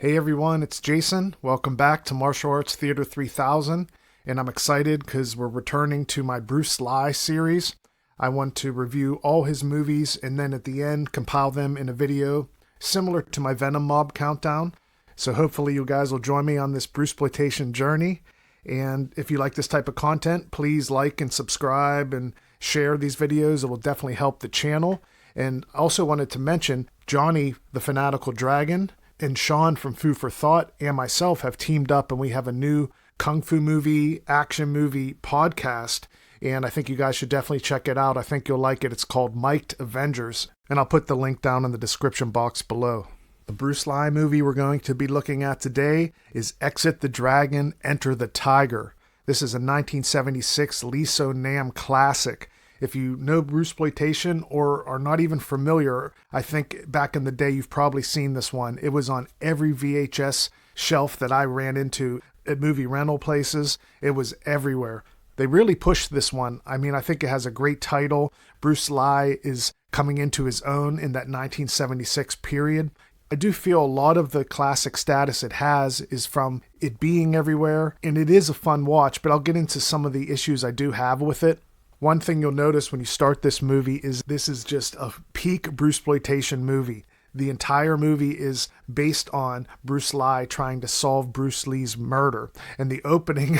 Hey everyone, it's Jason. Welcome back to Martial Arts Theater 3000, and I'm excited because we're returning to my Bruce Lee series. I want to review all his movies and then at the end compile them in a video similar to my Venom Mob countdown. So hopefully you guys will join me on this Bruceploitation journey. And if you like this type of content, please like and subscribe and share these videos. It will definitely help the channel. And I also wanted to mention Johnny the Fanatical Dragon and Sean from Food for Thought and myself have teamed up, and we have a new Kung Fu movie, action movie podcast. And I think you guys should definitely check it out. I think you'll like it. It's called Mic'd Avengers. And I'll put the link down in the description box below. The Bruce Lee movie we're going to be looking at today is Exit the Dragon, Enter the Tiger. This is a 1976 Lee Tso Nam classic. If you know Bruceploitation or are not even familiar, I think back in the day you've probably seen this one. It was on every VHS shelf that I ran into at movie rental places. It was everywhere. They really pushed this one. I mean, I think it has a great title. Bruce Lee is coming into his own in that 1976 period. I do feel a lot of the classic status it has is from it being everywhere, and it is a fun watch, but I'll get into some of the issues I do have with it. One thing you'll notice when you start this movie is this is just a peak Bruceploitation movie. The entire movie is based on Bruce Lee trying to solve Bruce Lee's murder. And the opening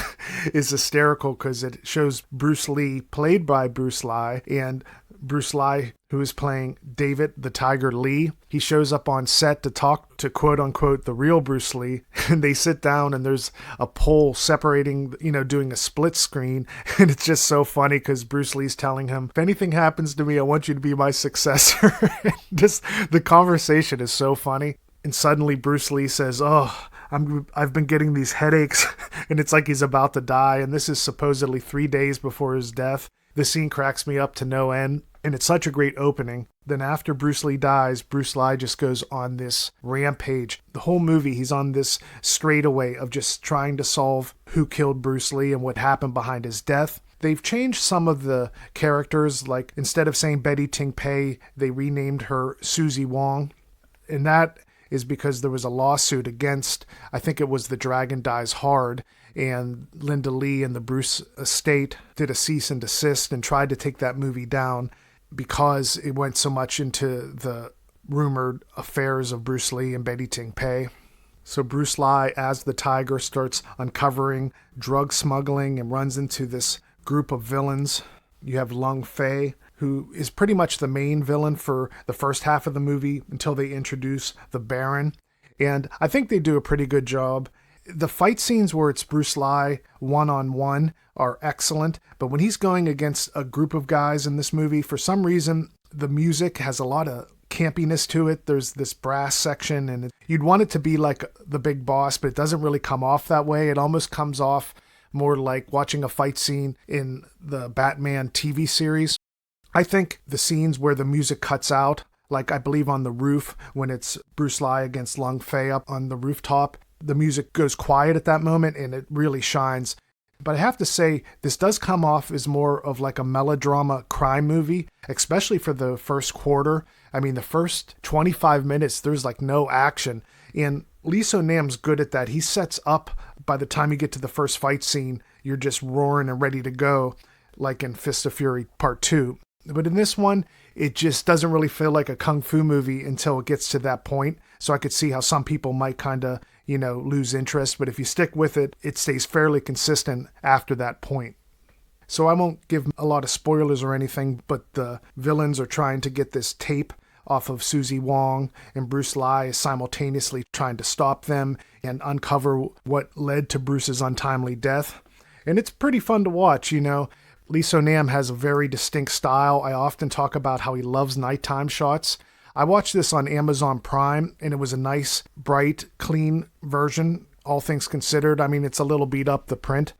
is hysterical because it shows Bruce Lee, played by Bruce Lee, and Bruce Lee, who is playing David the Tiger Lee. He shows up on set to talk to quote-unquote the real Bruce Lee, and they sit down and there's a pole separating, doing a split screen, and it's just so funny because Bruce Lee's telling him, if anything happens to me, I want you to be my successor. Just the conversation is so funny. And suddenly Bruce Lee says, I've been getting these headaches, and it's like he's about to die, and this is supposedly 3 days before his death. The scene cracks me up to no end, and it's such a great opening. Then after Bruce Lee dies, Bruce Lee just goes on this rampage. The whole movie, he's on this straightaway of just trying to solve who killed Bruce Lee and what happened behind his death. They've changed some of the characters, like instead of saying Betty Ting Pei, they renamed her Susie Wong. And that is because there was a lawsuit against, I think it was The Dragon Dies Hard, and Linda Lee and the Bruce estate did a cease and desist and tried to take that movie down because it went so much into the rumored affairs of Bruce Lee and Betty Ting Pei. So Bruce Lee, as the Tiger, starts uncovering drug smuggling and runs into this group of villains. You have Lung Fei, who is pretty much the main villain for the first half of the movie until they introduce the Baron. And I think they do a pretty good job. The fight scenes where it's Bruce Lee one-on-one are excellent, but when he's going against a group of guys in this movie, for some reason, the music has a lot of campiness to it. There's this brass section, and you'd want it to be like the big boss, but it doesn't really come off that way. It almost comes off more like watching a fight scene in the Batman TV series. I think the scenes where the music cuts out, like I believe on the roof when it's Bruce Lee against Lung Fei up on the rooftop, the music goes quiet at that moment and it really shines. But I have to say, this does come off as more of like a melodrama crime movie, especially for the first quarter. I mean, the first 25 minutes, there's like no action. And Lee Tso Nam's good at that. He sets up, by the time you get to the first fight scene, you're just roaring and ready to go, like in Fist of Fury Part 2. But in this one, it just doesn't really feel like a kung fu movie until it gets to that point. So I could see how some people might kind of, lose interest. But if you stick with it, it stays fairly consistent after that point. So I won't give a lot of spoilers or anything, but the villains are trying to get this tape off of Susie Wong, and Bruce Lee is simultaneously trying to stop them and uncover what led to Bruce's untimely death. And it's pretty fun to watch, Lee Tso Nam has a very distinct style. I often talk about how he loves nighttime shots. I watched this on Amazon Prime, and it was a nice, bright, clean version, all things considered. I mean, it's a little beat up, the print.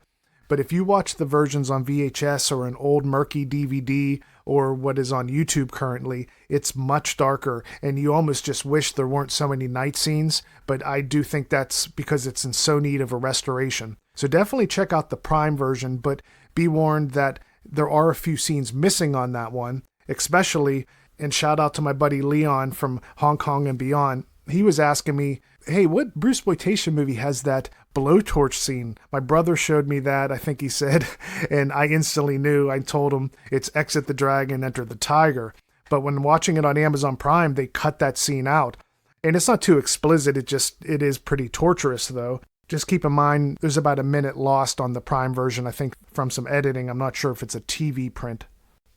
But if you watch the versions on VHS or an old murky DVD or what is on YouTube currently, it's much darker, and you almost just wish there weren't so many night scenes. But I do think that's because it's in so need of a restoration. So definitely check out the Prime version, but be warned that there are a few scenes missing on that one, especially, and shout out to my buddy Leon from Hong Kong and Beyond. he was asking me, hey, what Bruceploitation movie has that blowtorch scene? My brother showed me that, I think he said, and I instantly knew. I told him it's Exit the Dragon, Enter the Tiger. But when watching it on Amazon Prime, they cut that scene out. And it's not too explicit, it is pretty torturous though. Just keep in mind, there's about a minute lost on the Prime version, I think, from some editing. I'm not sure if it's a TV print.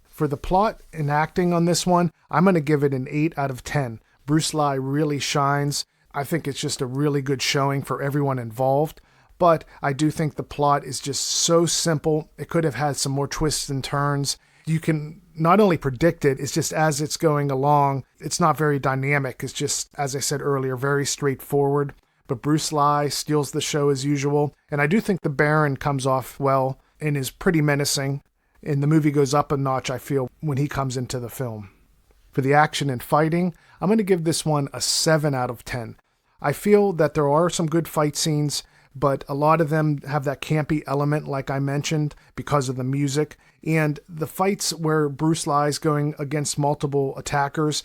For the plot and acting on this one, I'm going to give it an 8 out of 10. Bruce Lee really shines. I think it's just a really good showing for everyone involved. But I do think the plot is just so simple. It could have had some more twists and turns. You can not only predict it, it's just as it's going along, it's not very dynamic. It's just, as I said earlier, very straightforward. But Bruce Lee steals the show as usual. And I do think the Baron comes off well and is pretty menacing. And the movie goes up a notch, I feel, when he comes into the film. For the action and fighting, I'm going to give this one a 7 out of 10. I feel that there are some good fight scenes, but a lot of them have that campy element, like I mentioned, because of the music. And the fights where Bruce Lee is going against multiple attackers,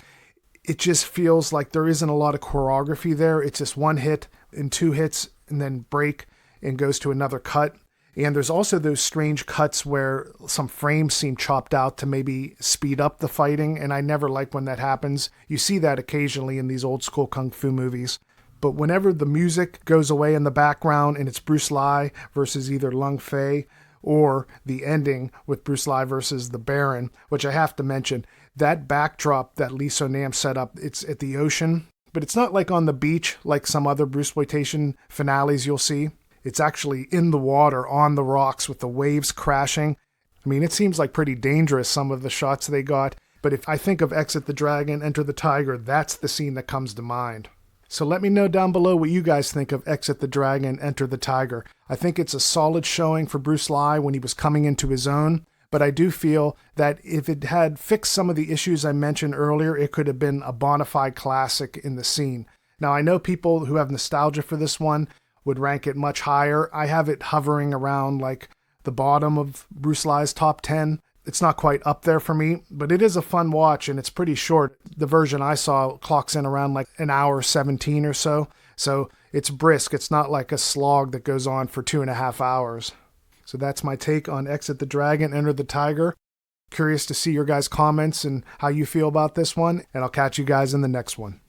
it just feels like there isn't a lot of choreography there. It's just one hit and two hits and then break and goes to another cut. And there's also those strange cuts where some frames seem chopped out to maybe speed up the fighting, and I never like when that happens. You see that occasionally in these old school kung fu movies. But whenever the music goes away in the background and it's Bruce Lee versus either Lung Fei or the ending with Bruce Lee versus the Baron, which I have to mention, that backdrop that Lee Tso Nam set up, it's at the ocean, but it's not like on the beach like some other Bruceploitation finales you'll see. It's actually in the water, on the rocks, with the waves crashing. I mean, it seems like pretty dangerous, some of the shots they got. But if I think of Exit the Dragon, Enter the Tiger, that's the scene that comes to mind. So let me know down below what you guys think of Exit the Dragon, Enter the Tiger. I think it's a solid showing for Bruce Lee when he was coming into his own. But I do feel that if it had fixed some of the issues I mentioned earlier, it could have been a bona fide classic in the scene. Now, I know people who have nostalgia for this one would rank it much higher. I have it hovering around like the bottom of Bruce Lee's top 10. It's not quite up there for me, but it is a fun watch and it's pretty short. The version I saw clocks in around like an hour 17 or so. So it's brisk. It's not like a slog that goes on for 2.5 hours. So that's my take on Exit the Dragon, Enter the Tiger. Curious to see your guys' comments and how you feel about this one, and I'll catch you guys in the next one.